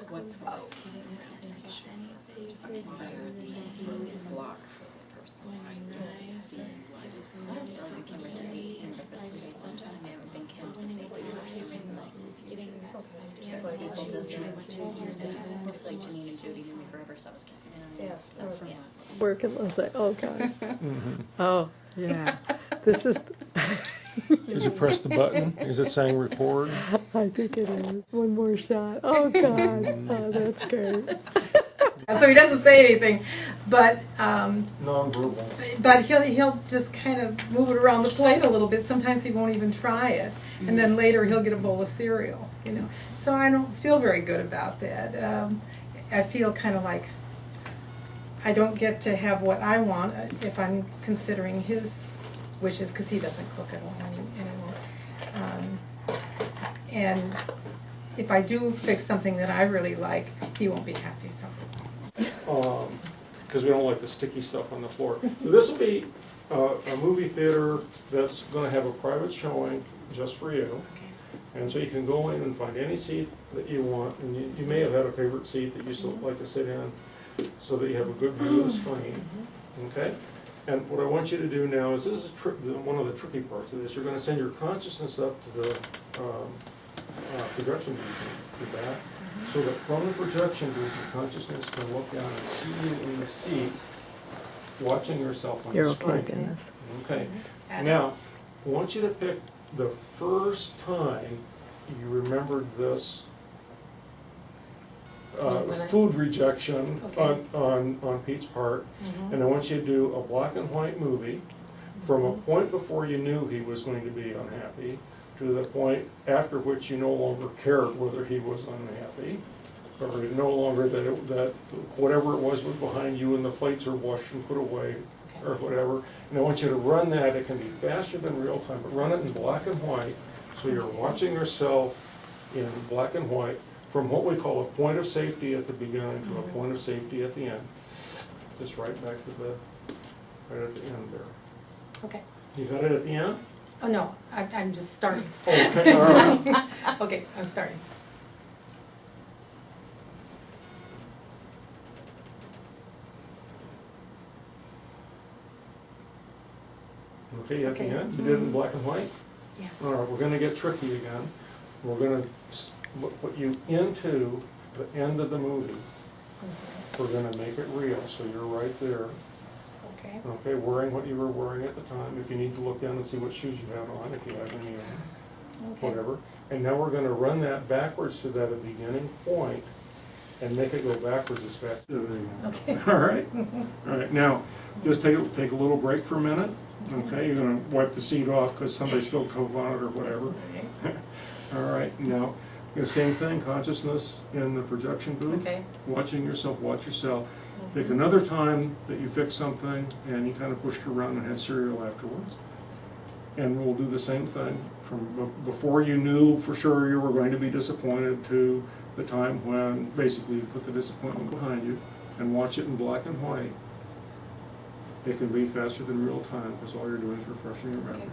what's prior things is block for the person. I know. See why this the camera's at 18, but sometimes they haven't been cameras at 18 for some reason. Like people just looks like Janine and Judy knew me forever, so I was counting. Yeah. Working on that. Oh God. Oh yeah. This is. Did you press the button? Is it saying record? I think it is. One more shot. Oh God. Oh, that's great. So he doesn't say anything, but Non-verbal. But he'll just kind of move it around the plate a little bit. Sometimes he won't even try it, and then later he'll get a bowl of cereal. You know, so I don't feel very good about that. I feel kind of like I don't get to have what I want if I'm considering his wishes, because he doesn't cook at all anymore. And if I do fix something that I really like, he won't be happy. So. Because we don't like the sticky stuff on the floor. So this will be a movie theater that's going to have a private showing just for you. Okay. And so you can go in and find any seat that you want. And you may have had a favorite seat that you still like to sit in so that you have a good view of the screen. Okay? And what I want you to do now is, this is one of the tricky parts of this. You're going to send your consciousness up to the projection booth to that. So that from the projection booth, your consciousness can look down and see you in the seat, watching yourself on the screen. Goodness. Okay. Now, I want you to pick the first time you remembered this food rejection on Pete's part, and I want you to do a black and white movie from a point before you knew he was going to be unhappy to the point after which you no longer cared whether he was unhappy, or no longer that whatever it was behind you and the plates are washed and put away, or whatever. And I want you to run that. It can be faster than real time, but run it in black and white, so you're watching yourself in black and white from what we call a point of safety at the beginning to a point of safety at the end. Just right back to right at the end there. Okay. You got it at the end? Oh no, I'm just starting. Okay, all right. Okay, I'm starting. Okay, at the end? You did it in black and white? Yeah. All right, we're going to get tricky again. We're going to put you into the end of the movie. We're going to make it real, so you're right there. Okay. Okay, wearing what you were wearing at the time. If you need to look down and see what shoes you have on, if you have any on, whatever. And now we're going to run that backwards to that beginning point and make it go backwards as fast as you can. Okay. All right? All right, now, just take a little break for a minute. Okay, you're going to wipe the seat off because somebody spilled Coke on it or whatever. All right, now, the same thing, consciousness in the projection booth. Okay. Watching yourself, watch yourself. Pick another time that you fixed something and you kind of pushed around and had cereal afterwards. And we'll do the same thing from before you knew for sure you were going to be disappointed to the time when basically you put the disappointment behind you, and watch it in black and white. It can be faster than real time because all you're doing is refreshing your memory. Okay.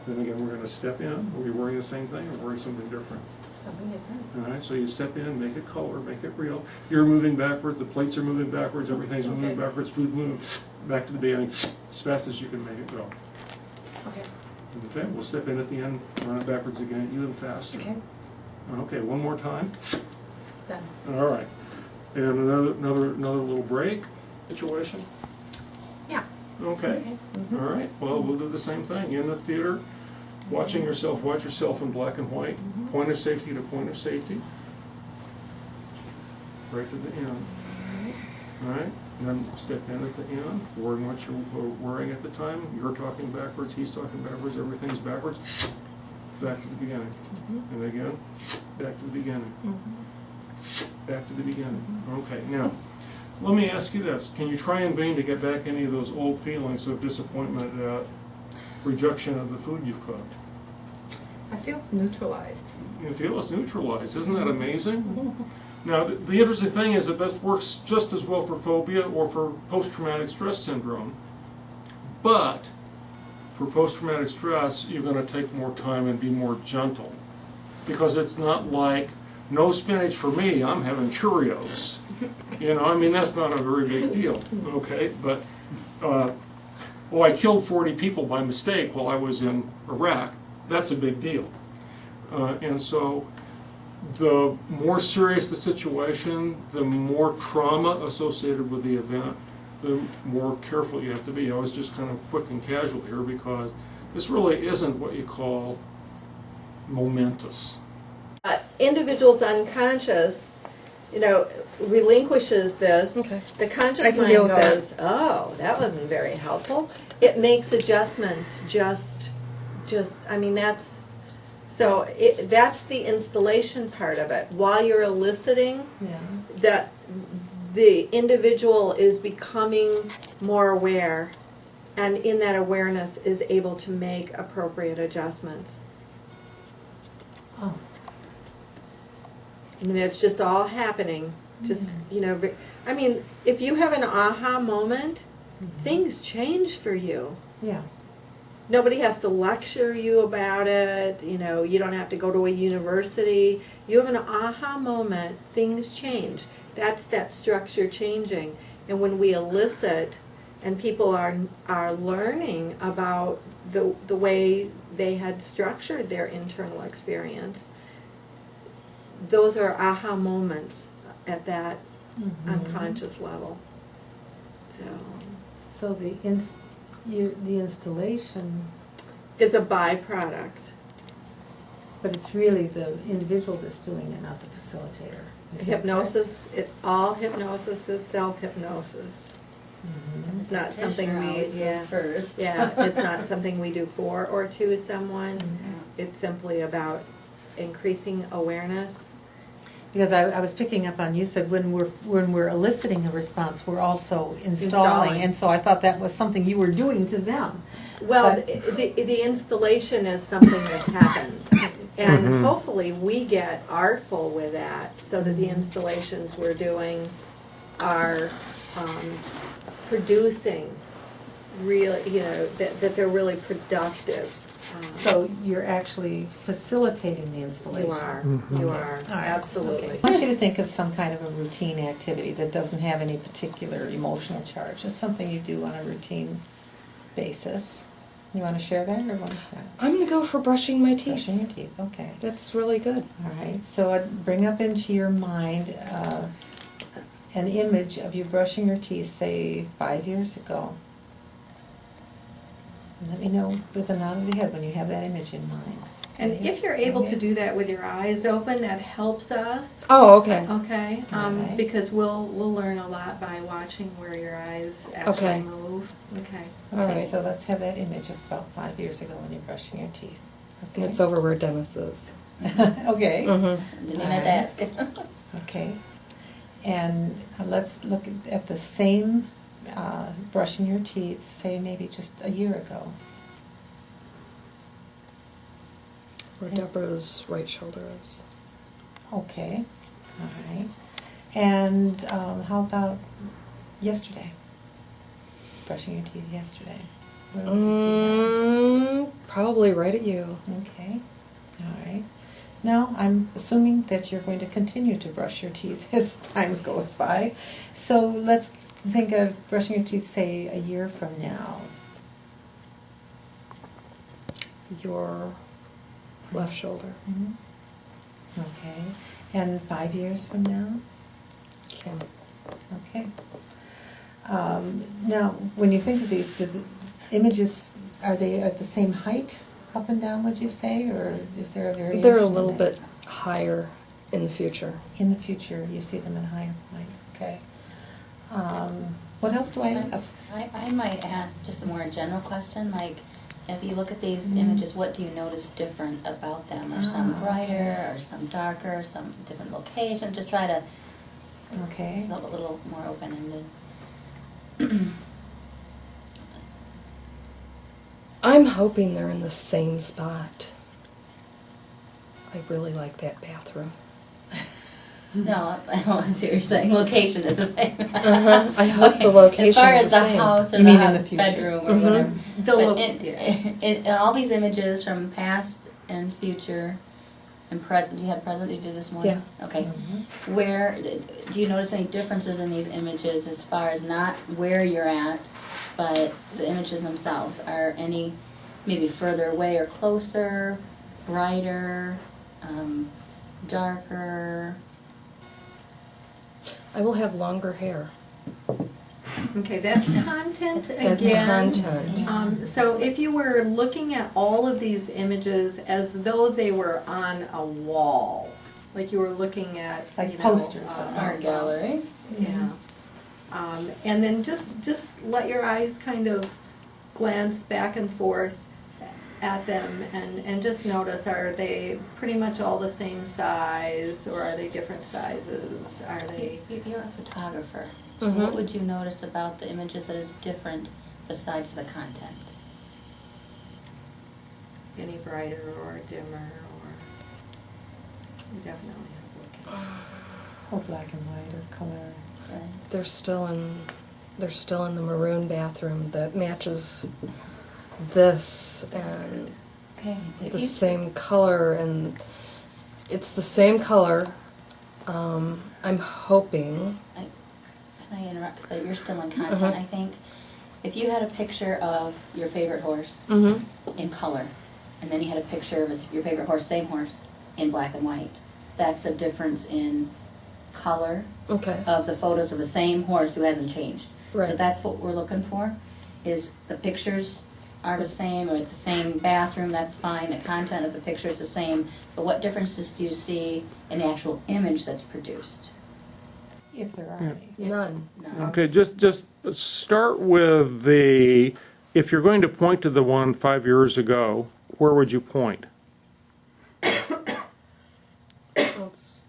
Then again, we're going to step in. Are you wearing the same thing or wearing something different? Something different. All right, so you step in, make it color, make it real. You're moving backwards, the plates are moving backwards, everything's moving backwards, food moving back to the beginning as fast as you can make it go. Okay. Okay, we'll step in at the end, run it backwards again, even faster. Okay. Okay, one more time. Done. All right, and another little break situation. Yeah. Okay. All right. Well, we'll do the same thing in the theater. Watching yourself, watch yourself in black and white. Point of safety to point of safety. Right to the end. All right. And then step in at the end, wearing what you're wearing at the time. You're talking backwards, he's talking backwards, everything's backwards. Back to the beginning. And again, back to the beginning. Back to the beginning. Okay. Now, let me ask you this. Can you try in vain to get back any of those old feelings of disappointment at rejection of the food you've cooked? I feel neutralized. You feel it's neutralized. Isn't that amazing? Now, the interesting thing is that works just as well for phobia or for post-traumatic stress syndrome. But for post-traumatic stress, you're going to take more time and be more gentle. Because it's not like no spinach for me, I'm having Cheerios. You know, I mean, that's not a very big deal, okay? But, I killed 40 people by mistake while I was in Iraq. That's a big deal. And so the more serious the situation, the more trauma associated with the event, the more careful you have to be. I was just kind of quick and casual here because this really isn't what you call momentous. Individual's unconscious, relinquishes this. Okay. The conscious I can mind deal with goes, that. oh, that wasn't very helpful. It makes adjustments. That's the installation part of it. While you're eliciting, that the individual is becoming more aware, and in that awareness is able to make appropriate adjustments. Oh. I mean, it's just all happening. Just, if you have an aha moment, things change for you. Yeah. Nobody has to lecture you about it. You don't have to go to a university. You have an aha moment, things change. That's that structure changing. And when we elicit, and people are learning about the way they had structured their internal experience, those are aha moments at that unconscious level. So the installation, Is a byproduct. but it's really the individual that's doing it, not the facilitator. Is that Hypnosis, all hypnosis is self-hypnosis. correct? It's not something we, first. it's not something we do for or to someone. It's simply about increasing awareness. Because I was picking up on, you said when we're eliciting a response, we're also installing, and so I thought that was something you were doing to them. Well, But- the installation is something that happens, and hopefully we get artful with that, so that the installations we're doing are producing really, that they're really productive. So you're actually facilitating the installation. You are, All right. absolutely. I want you to think of some kind of a routine activity that doesn't have any particular emotional charge, just something you do on a routine basis. You want to share that, or what? I'm going to go for brushing my teeth. Brushing your teeth, okay. That's really good. All right, so I'd bring up into your mind an image of you brushing your teeth, say, 5 years ago. And let me know with a nod of the head when you have that image in mind. And if you're able to do that with your eyes open, that helps us. Oh, okay. Okay, Alright. because we'll learn a lot by watching where your eyes actually Okay. move. Okay. All Okay, right. so let's have that image of about 5 years ago when you're brushing your teeth. And Okay. it's over where Dennis is. Okay. Mm-hmm. Didn't even have to ask. Okay. And let's look at the same brushing your teeth, say maybe just a year ago. Where Deborah's right shoulder is. Okay. All right. And how about yesterday? Brushing your teeth yesterday. Where would you see Probably right at you. that? Okay. All right. Now, I'm assuming that you're going to continue to brush your teeth as time goes by. So let's think of brushing your teeth, say, a year from now. Your left shoulder. Okay. And 5 years from now? Okay. Okay. Now, when you think of these, the images, are they at the same height up and down, would you say, or is there a variation? They're a in little that? bit higher in the future. In the future, you see them in higher height. Okay. What else do I ask? I might ask just a more general question, like, if you look at these images, what do you notice different about them? Are some brighter, or some darker, some different location? Just try to Okay. a little more open-ended. I'm hoping they're in the same spot. I really like that bathroom. No, I don't see what you're saying. Location is the same. I hope the location As far is as the the same. house or You the mean in the future? bedroom or whatever. The But in all these images from past and future, And present, you had present you did this morning? Yeah. Okay. Where, do you notice any differences in these images as far as not where you're at, but the images themselves? Are any maybe further away or closer, brighter, darker? I will have longer hair. Okay, that's content That's again. content. So if you were looking at all of these images as though they were on a wall, like you were looking at Like posters of an art gallery. Yeah. And then just let your eyes kind of glance back and forth at them and just notice, are they pretty much all the same size, or are they different sizes? Are they... You're a photographer. Mhm. What would you notice about the images that is different besides the content? any brighter or dimmer, or you definitely have to look at Or black and white or color. Okay. They're still in the maroon bathroom that matches this and Okay. If the you- same color, and it's the same color. I'm hoping. Can I interrupt? Because you're still in content, Uh-huh. I think. If you had a picture of your favorite horse Mm-hmm. in color, and then you had a picture of your favorite horse, same horse, in black and white, that's a difference in color Okay. of the photos of the same horse who hasn't changed. So Right. that's what we're looking for, is the pictures are the same, or it's the same bathroom, that's fine, the content of the picture is the same, but what differences do you see in the actual image that's produced? If there are any. None. No. Okay, just start with if you're going to point to the one 5 years ago, where would you point? It's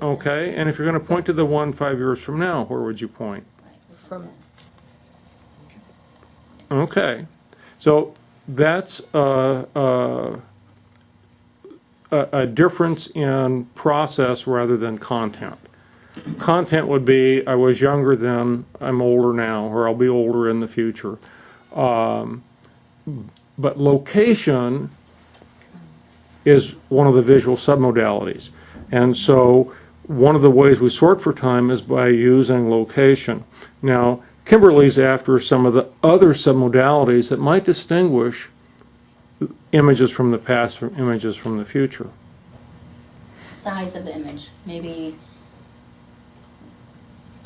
Okay, and if you're going to point to the one 5 years from now, where would you point? from Okay, so that's a difference in process rather than content. Content would be, I was younger then, I'm older now, or I'll be older in the future. But location is one of the visual submodalities. And so one of the ways we sort for time is by using location. Now, Kimberly's after some of the other submodalities that might distinguish images from the past from images from the future. Size of the image, maybe.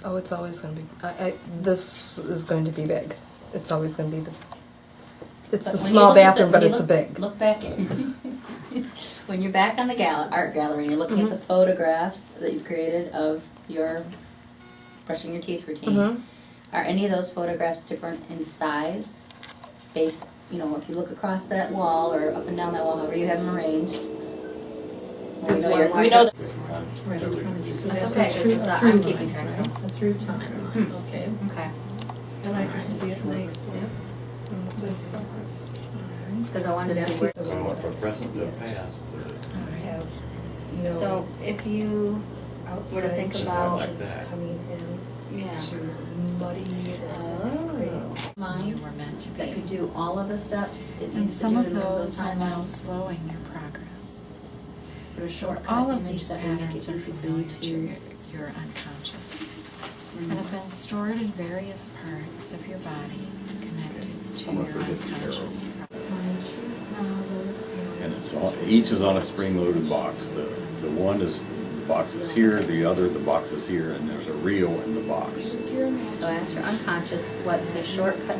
Oh, it's always going to be. This is going to be big. It's always going to be It's But the when you small look at bathroom, when but you it's look- big. Look back. When you're back on the art gallery and you're looking at the photographs that you've created of your brushing your teeth routine, Mhm. are any of those photographs different in size? Based, if you look across that wall or up and down that wall, however you have them arranged. We know, we know that. Right in front of you. So That's that's okay, a 'cause true, it's, through I'm keeping line, track. right? A through time. Okay. Okay. And I can see it nicely. And it's in focus. Because I wanted to see where. Somewhat from present to past. I have No So if you were to think about, Like that. coming in yeah. to muddy Mine, You were meant to that could be. do all of the steps. It And needs to some do of it in those are now timelines. slowing their progress. But a shortcut All of image these that will make patterns it are easy for you familiar to to. your unconscious and have been stored in various parts of your body connected to your unconscious. And it's all, each is on a spring-loaded box. The one is, the box is here, the box is here, and there's a reel in the box. So ask your unconscious what the shortcut